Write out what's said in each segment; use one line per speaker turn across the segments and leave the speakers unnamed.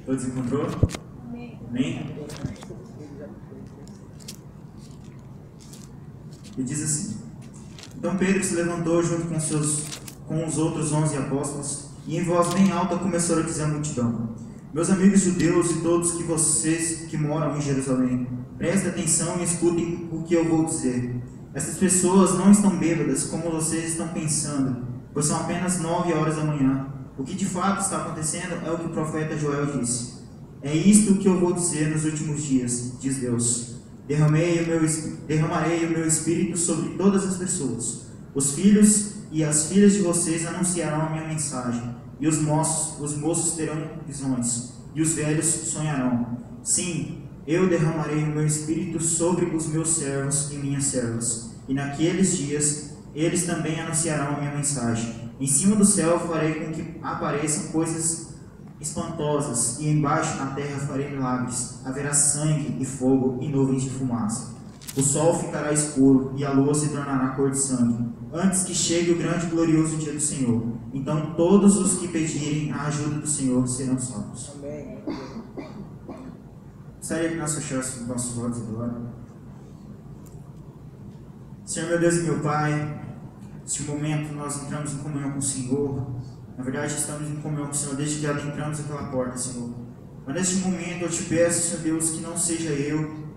Todos encontrou? Amém? E diz assim: Então Pedro se levantou junto com os outros 11 apóstolos, e em voz bem alta começou a dizer à multidão: Meus amigos judeus e todos vocês que moram em Jerusalém, prestem atenção e escutem o que eu vou dizer. Essas pessoas não estão bêbadas como vocês estão pensando, pois são apenas 9 horas da manhã. O que de fato está acontecendo é o que o profeta Joel disse. É isto que eu vou dizer nos últimos dias, diz Deus. Derramarei o meu espírito sobre todas as pessoas. Os filhos e as filhas de vocês anunciarão a minha mensagem, e os moços terão visões, e os velhos sonharão. Sim, eu derramarei o meu espírito sobre os meus servos e minhas servas, e naqueles dias eles também anunciarão a minha mensagem. Em cima do céu farei com que apareçam coisas espantosas, e embaixo na terra farei milagres. Haverá sangue e fogo e nuvens de fumaça. O sol ficará escuro e a lua se tornará cor de sangue, antes que chegue o grande e glorioso dia do Senhor. Então todos os que pedirem a ajuda do Senhor serão salvos.
Amém.
Gostaria que nós fechássemos nossos olhos agora. Senhor, meu Deus e meu Pai, neste momento nós entramos em comunhão com o Senhor. Na verdade, estamos em comunhão com o Senhor desde que adentramos aquela porta, Senhor. Mas neste momento eu te peço, Senhor Deus, que não seja eu,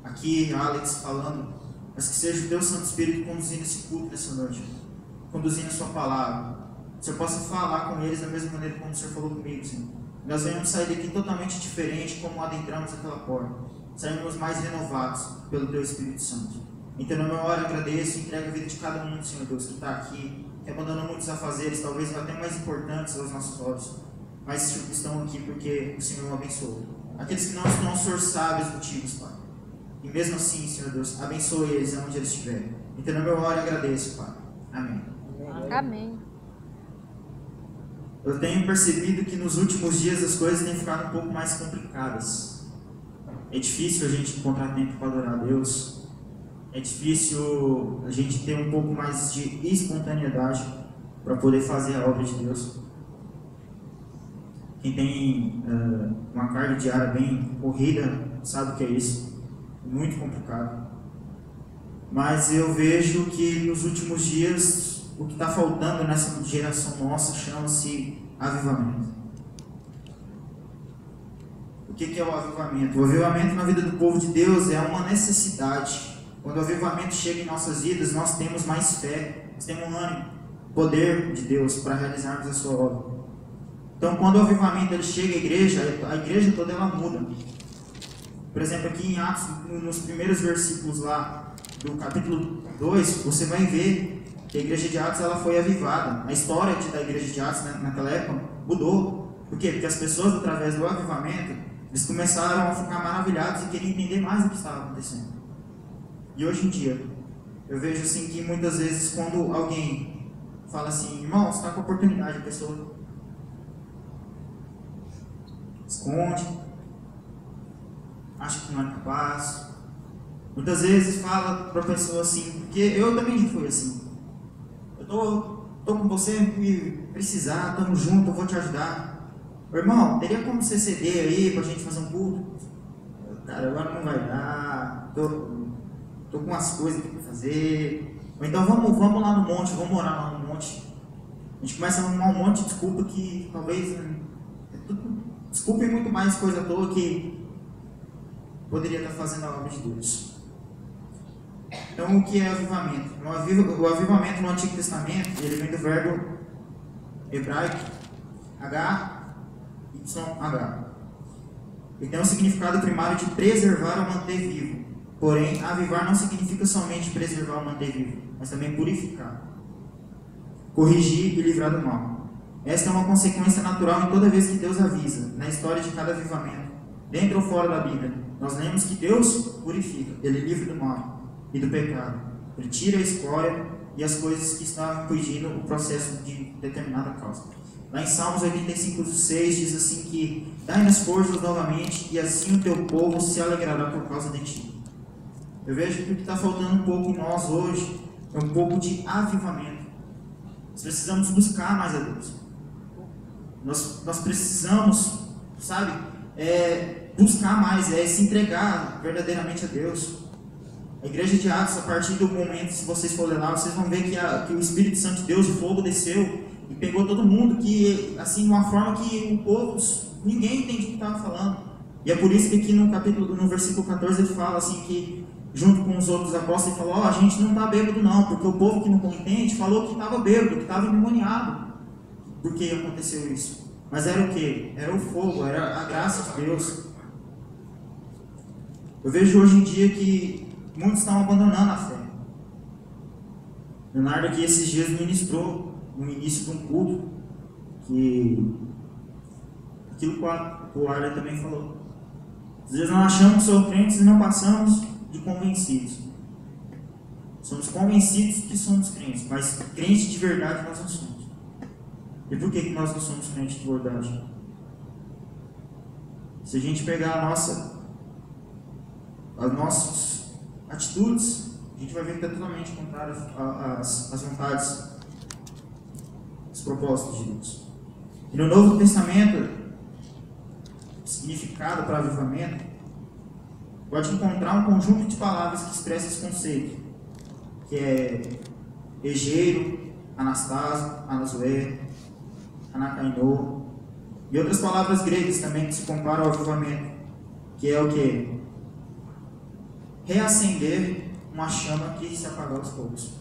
aqui, Alex, falando, mas que seja o Teu Santo Espírito conduzindo esse culto dessa noite, conduzindo a Sua palavra. Que o Senhor possa falar com eles da mesma maneira como o Senhor falou comigo, Senhor. Nós venhamos sair daqui totalmente diferente como adentramos aquela porta. Saímos mais renovados pelo Teu Espírito Santo. Então, no meu hora, agradeço e entrego a vida de cada um, Senhor Deus, que está aqui, que abandonou muitos afazeres, talvez até mais importantes aos nossos olhos, mas estão aqui porque o Senhor o abençoou. Aqueles que não estão, Senhor, sábios motivos, Pai. E mesmo assim, Senhor Deus, abençoe eles onde eles estiverem. Então, no meu hora, agradeço, Pai. Amém.
Amém.
Eu tenho percebido que nos últimos dias as coisas têm ficado um pouco mais complicadas. É difícil a gente encontrar tempo para adorar a Deus. É difícil a gente ter um pouco mais de espontaneidade para poder fazer a obra de Deus. Quem tem uma carga diária bem corrida sabe o que é isso. Muito complicado. Mas eu vejo que nos últimos dias o que está faltando nessa geração nossa chama-se avivamento. O que é o avivamento? O avivamento na vida do povo de Deus é uma necessidade. Quando o avivamento chega em nossas vidas, nós temos mais fé, nós temos ânimo, poder de Deus para realizarmos a sua obra. Então, quando o avivamento ele chega à igreja toda ela muda. Por exemplo, aqui em Atos, nos primeiros versículos lá do capítulo 2, você vai ver que a igreja de Atos ela foi avivada. A história da igreja de Atos, né, naquela época mudou. Por quê? Porque as pessoas, através do avivamento, eles começaram a ficar maravilhados e queriam entender mais o que estava acontecendo. E hoje em dia, eu vejo assim que muitas vezes quando alguém fala assim, irmão, você está com a oportunidade, a pessoa esconde, acha que não é capaz. Muitas vezes fala para a pessoa assim, porque eu também já fui assim. Eu tô com você, me precisar, estamos juntos, eu vou te ajudar. Irmão, teria como você ceder aí para a gente fazer um culto? Cara, agora não vai dar, tô com umas coisas aqui para fazer. Ou então vamos lá no monte, vamos morar lá no monte. A gente começa a arrumar um monte de desculpa que talvez desculpem muito mais coisa à toa que poderia estar fazendo a obra de Deus. Então, o que é avivamento? O avivamento no Antigo Testamento, ele vem do verbo hebraico H-Y-H. Ele tem um significado primário de preservar ou manter vivo. Porém, avivar não significa somente preservar ou manter vivo, mas também purificar, corrigir e livrar do mal. Esta é uma consequência natural em toda vez que Deus avisa, na história de cada avivamento, dentro ou fora da Bíblia. Nós lemos que Deus purifica, Ele livra do mal e do pecado. Ele tira a escória e as coisas que estavam impedindo o processo de determinada causa. Lá em Salmos 85:6 diz assim que dai-nos forças novamente e assim o teu povo se alegrará por causa de ti. Eu vejo que o que está faltando um pouco em nós hoje é um pouco de avivamento. Nós precisamos buscar mais a Deus. Nós precisamos sabe? É buscar mais, é se entregar verdadeiramente a Deus. A igreja de Atos, a partir do momento, se vocês forem lá, vocês vão ver que o Espírito Santo de Deus, o fogo desceu e pegou todo mundo, que assim, de uma forma que o povo, ninguém entendia o que estava falando. E é por isso que aqui no versículo 14 ele fala assim que, junto com os outros apóstolos, ele falou, a gente não está bêbado não, porque o povo que não entende falou que estava bêbado, que estava endemoniado. Por que aconteceu isso? Mas era o quê? Era o fogo, era a graça de Deus. Eu vejo hoje em dia que muitos estão abandonando a fé. Leonardo aqui esses dias ministrou no início de um culto que aquilo que o Arley também falou. Às vezes nós achamos que somos crentes e não passamos de convencidos. Somos convencidos que somos crentes, mas crentes de verdade nós não somos. E por que nós não somos crentes de verdade? Se a gente pegar as nossas atitudes, a gente vai ver que está totalmente contrário às vontades, aos propósitos de Deus. E no Novo Testamento, o significado para avivamento, pode encontrar um conjunto de palavras que expressa esse conceito, que é Egeiro, Anastácio, Anazoé, Anakainô, e outras palavras gregas também que se comparam ao avivamento, que é o que? Reacender uma chama que se apaga aos poucos.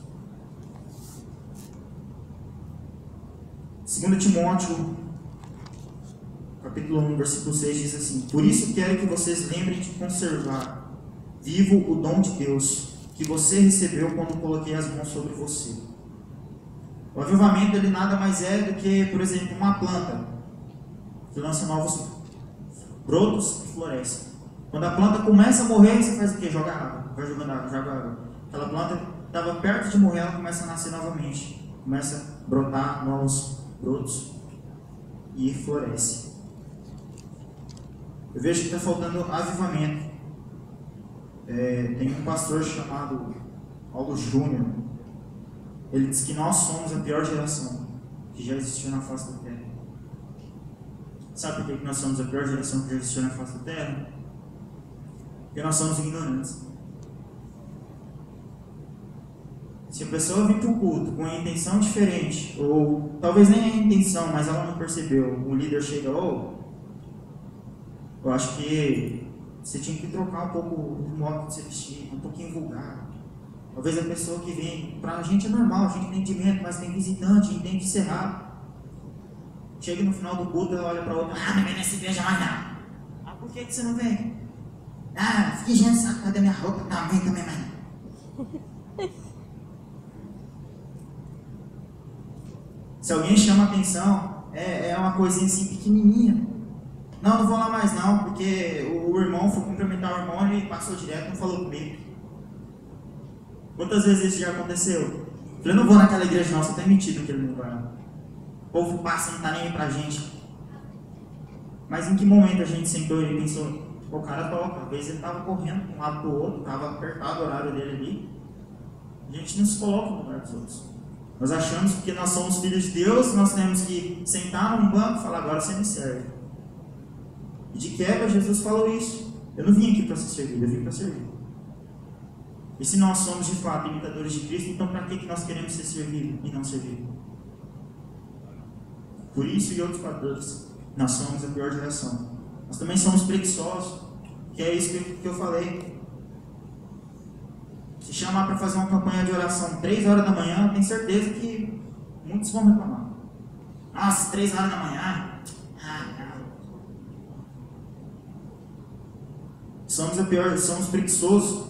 2 Timóteo, capítulo 1, versículo 6 diz assim: por isso quero que vocês lembrem de conservar vivo o dom de Deus que você recebeu quando coloquei as mãos sobre você. O avivamento ele nada mais é do que, por exemplo, uma planta que lança novos brotos e floresce. Quando a planta começa a morrer, você faz o quê? Joga água. Vai jogando água, joga água. Aquela planta estava perto de morrer, ela começa a nascer novamente. Começa a brotar novos brotos e floresce. Eu vejo que está faltando avivamento. Tem um pastor chamado Paulo Júnior. Ele diz que nós somos a pior geração que já existiu na face da Terra. Sabe por que nós somos a pior geração que já existiu na face da Terra? Porque nós somos ignorantes. Se a pessoa vir para o culto com uma intenção diferente, ou talvez nem a intenção, mas ela não percebeu, o líder chega, eu acho que você tinha que trocar um pouco o modo de se vestir, um pouquinho vulgar. Talvez a pessoa que vem, para a gente é normal, a gente tem entendimento, mas tem visitante, entende isso errado. Chega no final do culto, ela olha para outra, não vem nessa igreja mais não. Por que você não vem? Fiquei enchendo o saco da minha roupa, não vem também mais não. Se alguém chama atenção, é uma coisinha assim pequenininha. Não vou lá mais não, porque o irmão foi cumprimentar o irmão e ele passou direto, não falou comigo. Quantas vezes isso já aconteceu? Eu falei, não vou naquela igreja não, você está mentindo que ele não vai. O povo passa, não está nem aí pra gente. Mas em que momento a gente sentou e pensou, o cara toca, às vezes ele estava correndo de um lado para o outro, estava apertado o horário dele ali. A gente não se coloca no lugar dos outros. Nós achamos que nós somos filhos de Deus, nós temos que sentar num banco e falar, agora você me serve. E de quebra Jesus falou isso. Eu não vim aqui para ser servido, eu vim para servir. E se nós somos de fato imitadores de Cristo, então para que nós queremos ser servidos e não servir? Por isso e outros fatores, nós somos a pior geração. Nós também somos preguiçosos, que é isso que eu falei. Se chamar para fazer uma campanha de oração 3 horas da manhã, eu tenho certeza que muitos vão reclamar. Nossa, 3 horas da manhã? Não. Somos a pior, somos preguiçosos.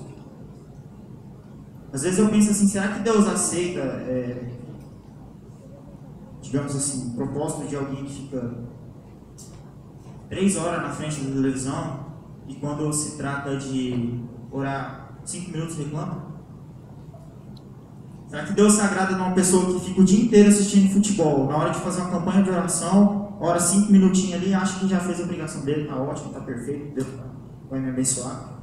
Às vezes eu penso assim, será que Deus aceita, digamos assim, o propósito de alguém que fica 3 horas na frente da televisão e quando se trata de orar 5 minutos reclama? Será que Deus se agrada de uma pessoa que fica o dia inteiro assistindo futebol, na hora de fazer uma campanha de oração, ora 5 minutinhos ali, acha que já fez a obrigação dele, está ótimo, está perfeito, Deus vai me abençoar?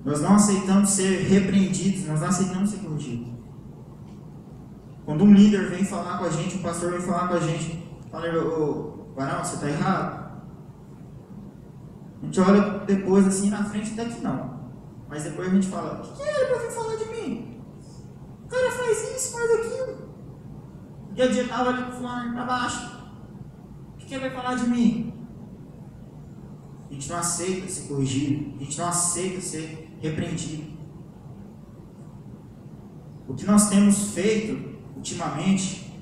Nós não aceitamos ser repreendidos, nós não aceitamos ser corrigidos. Quando um líder vem falar com a gente, um pastor vem falar com a gente, fala, ô, varão, você está errado. A gente olha depois assim, na frente até que não. Mas depois a gente fala, o que era para vir falar de mim? O cara faz isso, faz aquilo. O dia a dia estava ali com o fulano para baixo. O que ele vai falar de mim? A gente não aceita ser corrigido. A gente não aceita ser repreendido. O que nós temos feito ultimamente,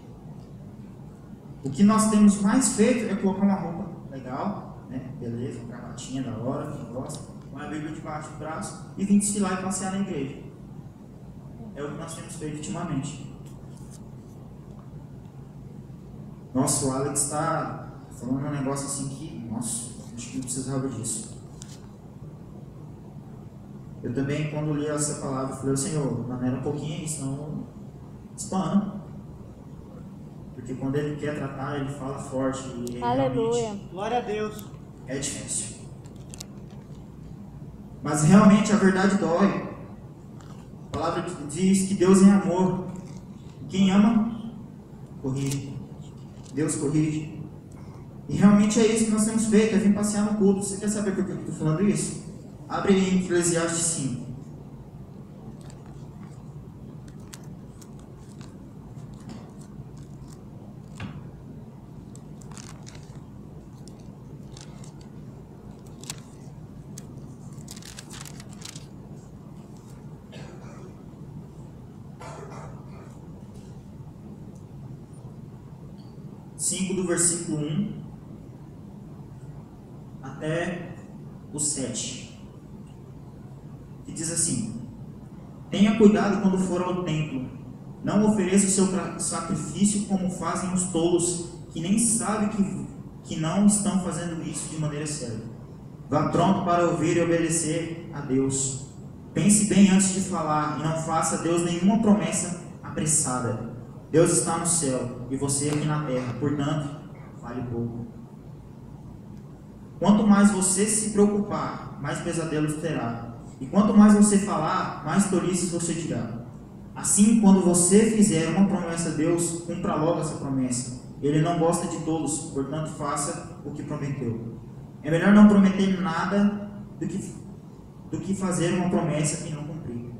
o que nós temos mais feito é colocar uma roupa legal, né? Beleza, uma gravatinha da hora, quem gosta, uma Bíblia debaixo do braço e vir desfilar e passear na igreja. É o que nós temos feito ultimamente. Nossa, o Alex está falando um negócio assim que, nossa, acho que não precisava disso. Eu também, quando li essa palavra, falei, Senhor, maneira um pouquinho aí, senão espana. Porque quando Ele quer tratar, Ele fala forte. E
Aleluia.
Glória a Deus.
É difícil. Mas realmente a verdade dói. A palavra diz que Deus é amor. Quem ama, corrige. Deus corrige. E realmente é isso que nós temos feito, é vir passear no culto. Você quer saber por que eu estou falando isso? Abre aí em Eclesiastes 5. Do versículo 1 até o 7, que diz assim: tenha cuidado quando for ao templo, não ofereça o seu sacrifício como fazem os tolos, que nem sabem que não estão fazendo isso de maneira séria. Vá pronto para ouvir e obedecer a Deus. Pense bem antes de falar e não faça a Deus nenhuma promessa apressada. Deus está no céu e você aqui na terra, portanto, fale pouco. Quanto mais você se preocupar, mais pesadelos terá. E quanto mais você falar, mais tolices você dirá. Assim, quando você fizer uma promessa a Deus, cumpra logo essa promessa. Ele não gosta de tolos, portanto, faça o que prometeu. É melhor não prometer nada do que fazer uma promessa e não cumprir.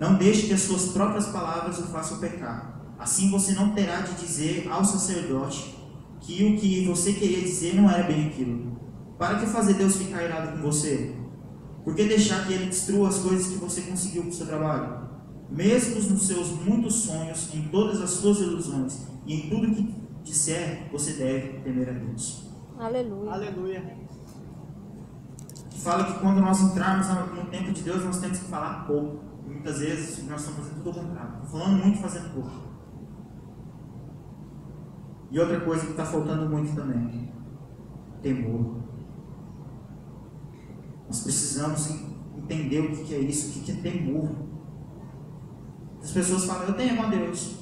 Não deixe que as suas próprias palavras o façam pecar. Assim você não terá de dizer ao sacerdote que o que você queria dizer não era bem aquilo. Para que fazer Deus ficar irado com você? Por que deixar que Ele destrua as coisas que você conseguiu com o seu trabalho? Mesmo nos seus muitos sonhos, em todas as suas ilusões e em tudo que disser, você deve temer a Deus.
Aleluia.
Aleluia.
Fala que quando nós entrarmos no tempo de Deus, nós temos que falar pouco. E muitas vezes nós estamos fazendo tudo ao contrário. Estou falando muito, fazendo pouco. E outra coisa que está faltando muito também: temor. Nós precisamos entender o que é isso, o que é temor. As pessoas falam, eu temo a Deus.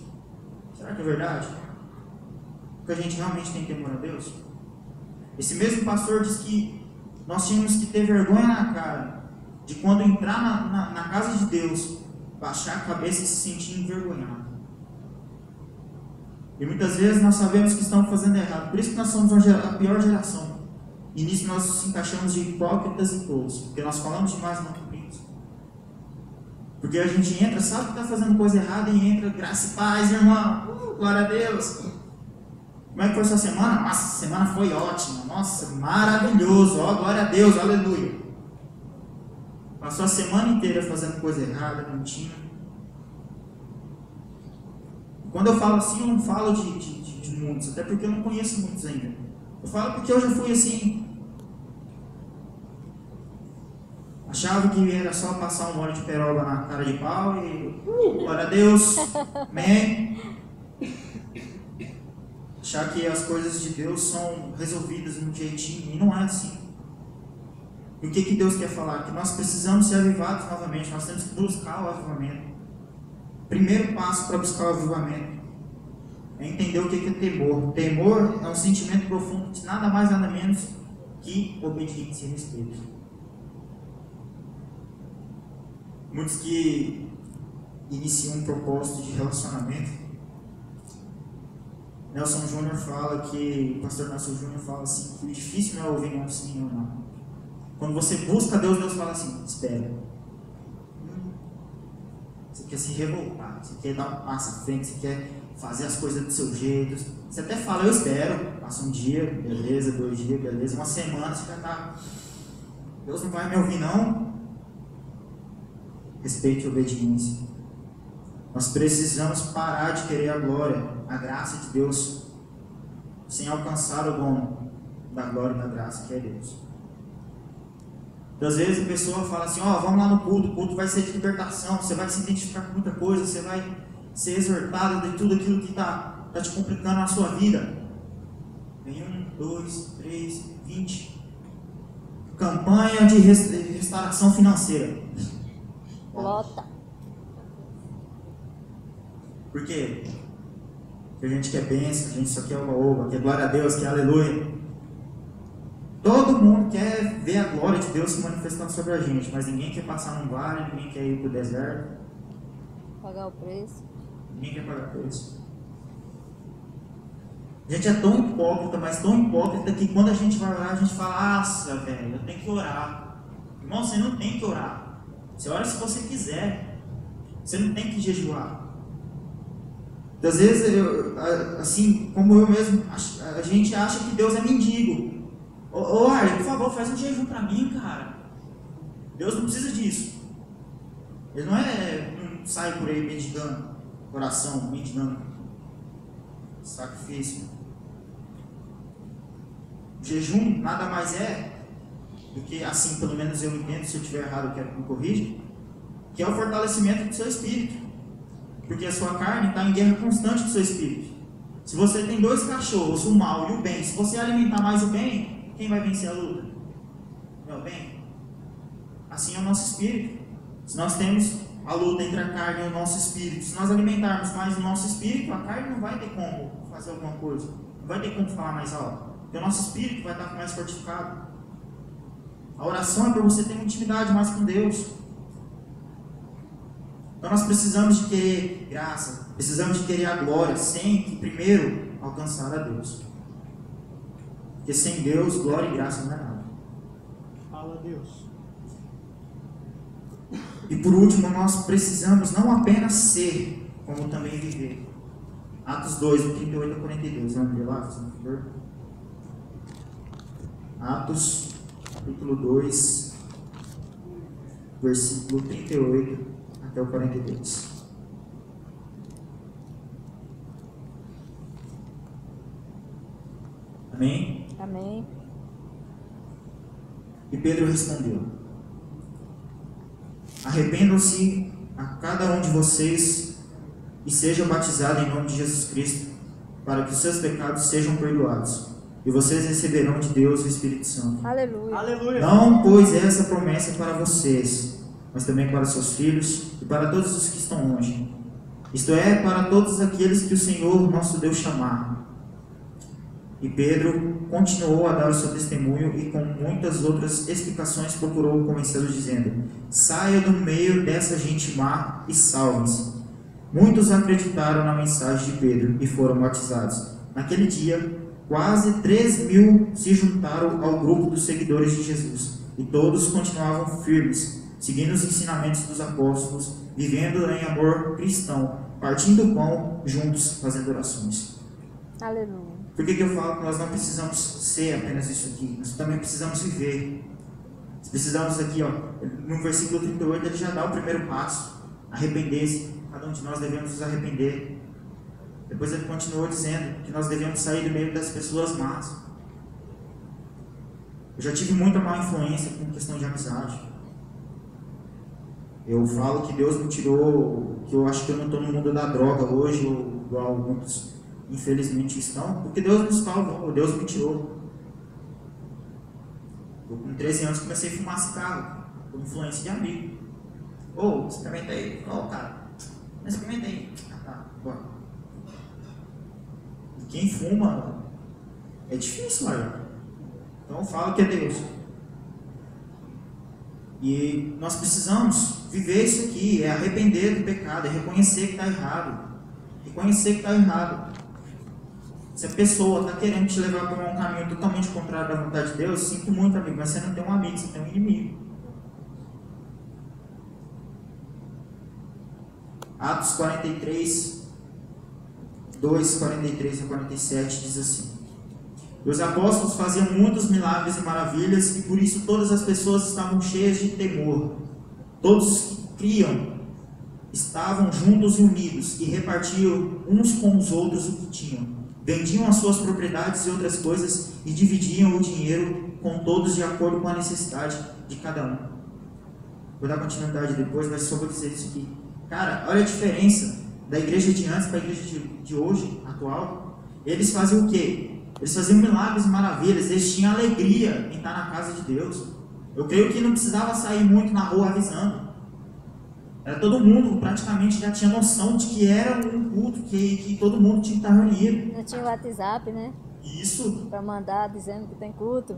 Será que é verdade? Porque a gente realmente tem temor a Deus? Esse mesmo pastor diz que nós tínhamos que ter vergonha na cara de quando entrar na casa de Deus, baixar a cabeça e se sentir envergonhado. E muitas vezes nós sabemos que estamos fazendo errado. Por isso que nós somos a pior geração. E nisso nós nos encaixamos de hipócritas e tolos. Porque nós falamos demais e não cumprimos. Porque a gente entra, sabe que está fazendo coisa errada e entra, graça e paz, irmão. Glória a Deus. Como é que foi sua semana? Nossa, a semana foi ótima. Nossa, maravilhoso. Ó, glória a Deus, aleluia. Passou a semana inteira fazendo coisa errada, mentindo. Quando eu falo assim, eu não falo de muitos, até porque eu não conheço muitos ainda. Eu falo porque eu já fui assim. Achava que era só passar um molho de peroba na cara de pau e glória a Deus, amém. Achar que as coisas de Deus são resolvidas de um jeitinho, e não é assim. E o que Deus quer falar? Que nós precisamos ser avivados novamente, nós temos que buscar o avivamento. Primeiro passo para buscar o avivamento é entender o que é temor. Temor é um sentimento profundo de nada mais nada menos que obediência e respeito. Muitos que iniciam um propósito de relacionamento Nelson Júnior fala que, o pastor Nelson Júnior fala assim, que o difícil não é ouvir não, sim ou não. Quando você busca Deus, Deus fala assim, espera. Você quer se revoltar, você quer dar um passo à frente, você quer fazer as coisas do seu jeito. Você até fala, eu espero, passa um dia, beleza, 2 dias, beleza, uma semana, você já está... Deus não vai me ouvir não. Respeite a obediência. Nós precisamos parar de querer a glória, a graça de Deus, sem alcançar o dono da glória e da graça, que é Deus. Às vezes a pessoa fala assim, vamos lá no culto, o culto vai ser de libertação, você vai se identificar com muita coisa, você vai ser exortado de tudo aquilo que está te complicando na sua vida. Vem 1, 2, 3, 20. Campanha de restauração financeira.
Lota.
Por quê? Porque a gente quer bênção, a gente só quer oba-oba, quer glória a Deus, quer aleluia. Todo mundo quer ver a glória de Deus se manifestando sobre a gente, mas ninguém quer passar num vale, ninguém quer ir para o deserto.
Pagar o preço.
Ninguém quer pagar preço. A gente é tão hipócrita, mas tão hipócrita que quando a gente vai orar, a gente fala, nossa, velho, eu tenho que orar. Irmão, você não tem que orar. Você ora se você quiser. Você não tem que jejuar. Às vezes, assim como eu mesmo, a gente acha que Deus é mendigo. Ô Arlen, por favor, faz um jejum para mim, cara. Deus não precisa disso. Ele não sai por aí mendigando oração, mendigando sacrifício. O jejum nada mais é do que, assim, pelo menos eu entendo, se eu estiver errado, eu quero que me corrija, que é o fortalecimento do seu espírito. Porque a sua carne está em guerra constante com o seu espírito. Se você tem 2 cachorros, o mal e o bem, se você alimentar mais o bem, quem vai vencer a luta? Não é o bem? Assim é o nosso espírito. Se nós temos a luta entre a carne e o nosso espírito, se nós alimentarmos mais o nosso espírito, a carne não vai ter como fazer alguma coisa, não vai ter como falar mais alto, porque o nosso espírito vai estar mais fortificado. A oração é para você ter uma intimidade mais com Deus. Então nós precisamos de querer graça, precisamos de querer a glória, sem que primeiro alcançar a Deus. Porque sem Deus, glória e graça não é nada.
Fala Deus.
E por último, nós precisamos não apenas ser, como também viver. Atos 2, do 38 a 42. Vamos ver lá, por favor. Atos, capítulo 2, versículo 38 até o 42. Amém?
Amém.
E Pedro respondeu: arrependam-se a cada um de vocês e sejam batizados em nome de Jesus Cristo, para que os seus pecados sejam perdoados, e vocês receberão de Deus o Espírito Santo.
Aleluia.
Aleluia.
Não, pois essa promessa é para vocês, mas também para seus filhos e para todos os que estão longe, isto é, para todos aqueles que o Senhor nosso Deus chamar. E Pedro continuou a dar o seu testemunho e com muitas outras explicações procurou convencê-los, dizendo: saia do meio dessa gente má e salve-se. Muitos acreditaram na mensagem de Pedro e foram batizados. Naquele dia, quase 3.000 se juntaram ao grupo dos seguidores de Jesus, e todos continuavam firmes, seguindo os ensinamentos dos apóstolos, vivendo em amor cristão, partindo o pão juntos, fazendo orações.
Aleluia.
Por que eu falo que nós não precisamos ser apenas isso aqui? Nós também precisamos viver. Nós precisamos aqui, no versículo 38, ele já dá o primeiro passo. Arrepender-se. Cada um de nós devemos nos arrepender. Depois ele continuou dizendo que nós devemos sair do meio das pessoas más. Eu já tive muita má influência com questão de amizade. Eu falo que Deus me tirou, que eu acho que eu não estou no mundo da droga hoje, ou igual muitos infelizmente estão, porque Deus nos salvou, Deus me tirou. Eu com 13 anos comecei a fumar cigarro, por influência de amigo. Experimenta aí. Cara, experimenta aí. Tá, bora. E quem fuma, é difícil, olha. Então eu falo que é Deus. E nós precisamos viver isso aqui, é arrepender do pecado, é reconhecer que está errado. Reconhecer que está errado. Se a pessoa está querendo te levar para um caminho totalmente contrário da vontade de Deus, sinto muito, amigo, mas você não tem um amigo, você tem um inimigo. Atos 43, 2, 43 a 47 diz assim: os apóstolos faziam muitos milagres e maravilhas, e por isso todas as pessoas estavam cheias de temor. Todos os que criam estavam juntos e unidos, e repartiam uns com os outros o que tinham. Vendiam as suas propriedades e outras coisas, e dividiam o dinheiro com todos de acordo com a necessidade de cada um. Vou dar continuidade depois, mas só vou dizer isso aqui. Cara, olha a diferença da igreja de antes para a igreja de hoje, atual. Eles faziam o quê? Eles faziam milagres e maravilhas, eles tinham alegria em estar na casa de Deus. Eu creio que não precisava sair muito na rua avisando. Era todo mundo praticamente já tinha noção de que era um culto, que todo mundo tinha que estar reunido.
Não tinha o WhatsApp, né?
Isso.
Para mandar dizendo que tem culto.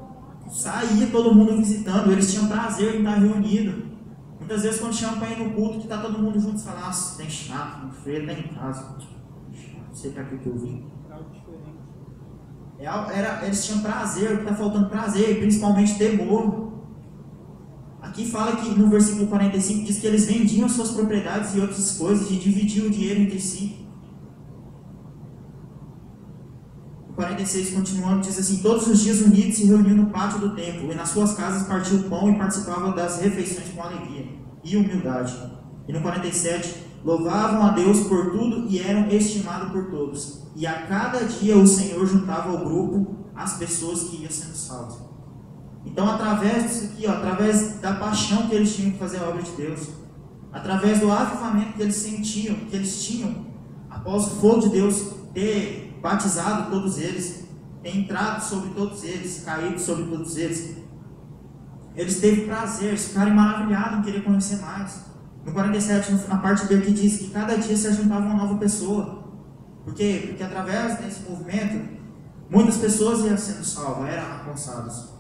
Saía todo mundo visitando, eles tinham prazer em estar reunido. Muitas vezes quando chamam para ir no culto, que está todo mundo junto, você fala, nossa, tem chato, muito feio, ele está em casa. Não sei para que eu vim. Eles tinham prazer, o que está faltando prazer, principalmente temor. Aqui fala que no versículo 45 diz que eles vendiam suas propriedades e outras coisas e dividiam o dinheiro entre si. O 46 continuando diz assim: todos os dias unidos se reuniam no pátio do templo e nas suas casas partiam o pão e participavam das refeições com alegria e humildade. E no 47, louvavam a Deus por tudo e eram estimados por todos. E a cada dia o Senhor juntava ao grupo as pessoas que iam sendo salvas. Então, através disso aqui, através da paixão que eles tinham que fazer a obra de Deus, através do avivamento que eles sentiam, que eles tinham, após o fogo de Deus ter batizado todos eles, ter entrado sobre todos eles, caído sobre todos eles, eles teve prazer, eles ficaram maravilhados em querer conhecer mais. No 47, na parte B, que diz que cada dia se ajuntava uma nova pessoa. Por quê? Porque através desse movimento, muitas pessoas iam sendo salvas, eram alcançadas.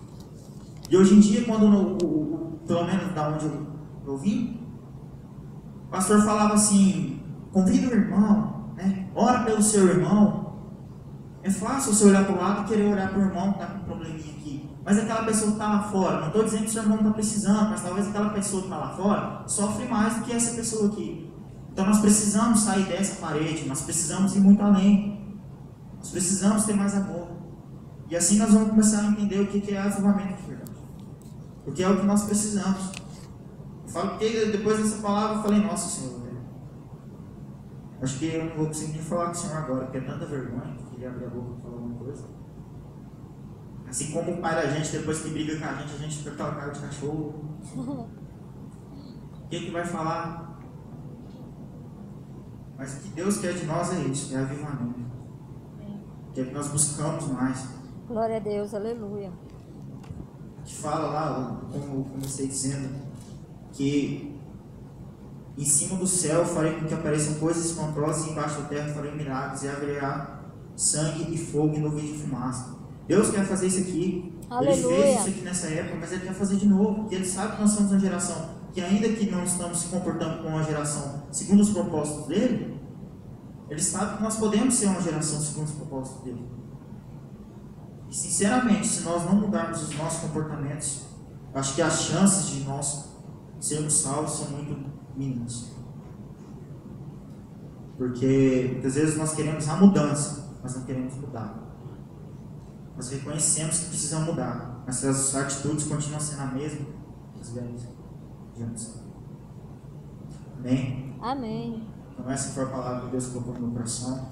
E hoje em dia, quando, pelo menos da onde eu vim, o pastor falava assim, convida o irmão, né? Ora pelo seu irmão. É fácil você olhar para o lado e querer olhar para o irmão que está com um probleminha aqui. Mas aquela pessoa que está lá fora, não estou dizendo que o seu irmão não está precisando, mas talvez aquela pessoa que está lá fora sofre mais do que essa pessoa aqui. Então nós precisamos sair dessa parede, nós precisamos ir muito além. Nós precisamos ter mais amor. E assim nós vamos começar a entender o que é avivamento de verdade. Porque é o que nós precisamos. Eu falo porque depois dessa palavra eu falei, nossa Senhor, velho. Acho que eu não vou conseguir falar com o Senhor agora, porque é tanta vergonha que ele abrir a boca e falar alguma coisa. Assim como o pai da gente, depois que briga com a gente fica com aquela cara de cachorro. O que vai falar? Mas o que Deus quer de nós é isso, é avivamento. Que é que nós buscamos mais.
Glória a Deus, aleluia.
Que fala lá, como eu comecei dizendo, que em cima do céu farei com que apareçam coisas espantosas e embaixo da terra farei milagres e haverá sangue e fogo e nuvem de fumaça. Deus quer fazer isso aqui.
Aleluia.
Ele fez isso aqui nessa época, mas Ele quer fazer de novo, porque Ele sabe que nós somos uma geração que, ainda que não estamos se comportando como uma geração segundo os propósitos dEle, Ele sabe que nós podemos ser uma geração segundo os propósitos dEle. E sinceramente, se nós não mudarmos os nossos comportamentos, acho que as chances de nós sermos salvos são muito mínimas. Porque muitas vezes nós queremos a mudança, mas não queremos mudar. Nós reconhecemos que precisamos mudar, mas as atitudes continuam sendo a mesma, as velhas de antes. Amém?
Amém.
Então essa foi a palavra que Deus colocou no meu coração.